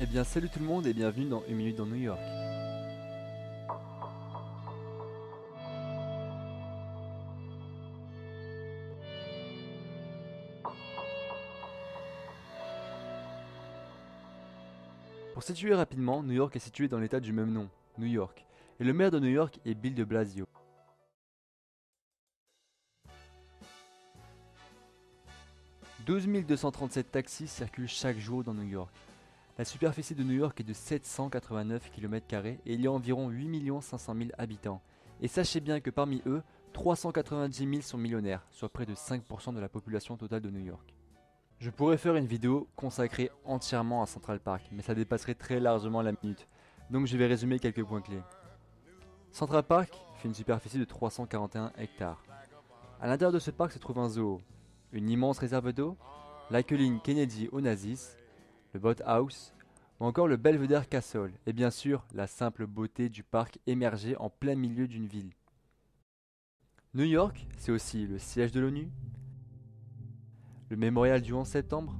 Eh bien salut tout le monde et bienvenue dans Une minute dans New York. Pour situer rapidement, New York est situé dans l'état du même nom, New York, et le maire de New York est Bill de Blasio. « 12 237 taxis circulent chaque jour dans New York. La superficie de New York est de 789 km² et il y a environ 8 500 000 habitants. Et sachez bien que parmi eux, 390 000 sont millionnaires, soit près de 5% de la population totale de New York. Je pourrais faire une vidéo consacrée entièrement à Central Park, mais ça dépasserait très largement la minute, donc je vais résumer quelques points clés. Central Park fait une superficie de 341 hectares. À l'intérieur de ce parc se trouve un zoo, une immense réserve d'eau, la colline Kennedy Onassis, le Boat House, ou encore le Belvedere Castle, et bien sûr la simple beauté du parc émergé en plein milieu d'une ville. New York, c'est aussi le siège de l'ONU, le mémorial du 11 septembre,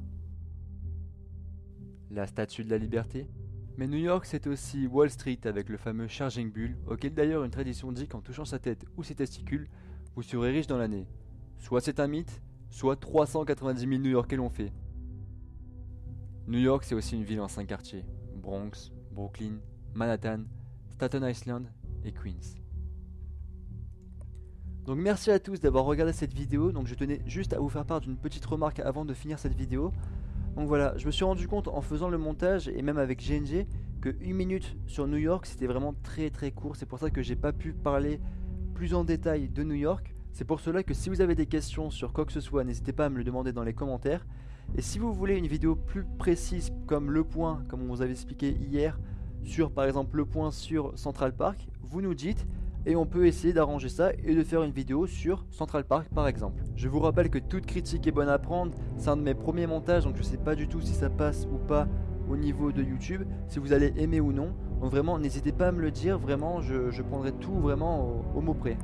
la Statue de la Liberté. Mais New York, c'est aussi Wall Street avec le fameux Charging Bull, auquel d'ailleurs une tradition dit qu'en touchant sa tête ou ses testicules, vous serez riche dans l'année. Soit c'est un mythe, soit 390 000 New-Yorkais l'ont fait. New York, c'est aussi une ville en 5 quartiers, Bronx, Brooklyn, Manhattan, Staten Island et Queens. Donc merci à tous d'avoir regardé cette vidéo, donc je tenais juste à vous faire part d'une petite remarque avant de finir cette vidéo. Donc voilà, je me suis rendu compte en faisant le montage et même avec GNG que 1 minute sur New York c'était vraiment très court, c'est pour ça que j'ai pas pu parler plus en détail de New York. C'est pour cela que si vous avez des questions sur quoi que ce soit, n'hésitez pas à me le demander dans les commentaires. Et si vous voulez une vidéo plus précise comme le point, comme on vous avait expliqué hier, sur par exemple le point sur Central Park, vous nous dites et on peut essayer d'arranger ça et de faire une vidéo sur Central Park par exemple. Je vous rappelle que toute critique est bonne à prendre, c'est un de mes premiers montages donc je sais pas du tout si ça passe ou pas au niveau de YouTube, si vous allez aimer ou non. Donc vraiment n'hésitez pas à me le dire, vraiment je prendrai tout vraiment au mot près.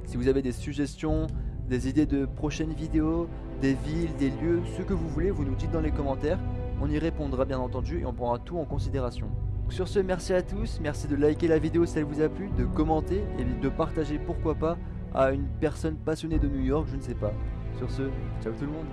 Si vous avez des suggestions, des idées de prochaines vidéos, des villes, des lieux, ce que vous voulez, vous nous dites dans les commentaires. On y répondra bien entendu et on prendra tout en considération. Sur ce, merci à tous, merci de liker la vidéo si elle vous a plu, de commenter et de partager pourquoi pas à une personne passionnée de New York, je ne sais pas. Sur ce, ciao tout le monde.